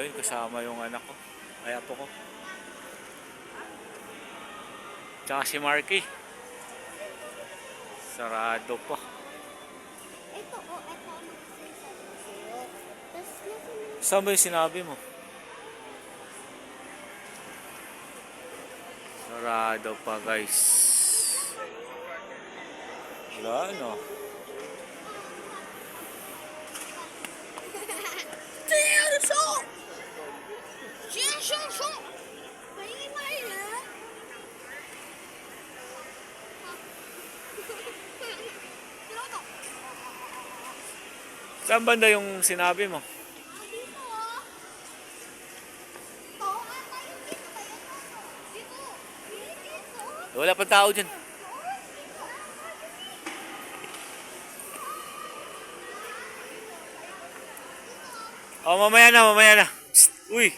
Ayun, kasama yung anak ko. Ay, apo ko. Tsaka si Marky. Sarado pa. Ito, oh, ito ang sinasabi ko sa'yo. Tapos, nasunod. Saan ba yung sinabi mo? Sarado pa, guys. Wala, no? Saan banda yung sinabi mo? Wala pa tao dyan. Oh, mamaya na, mamaya na. Psst, uy.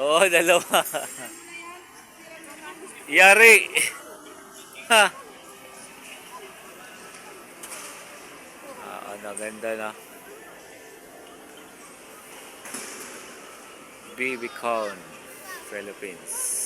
Oh, dalawa. Yari. Ha. Naganda na. BB Con, Philippines.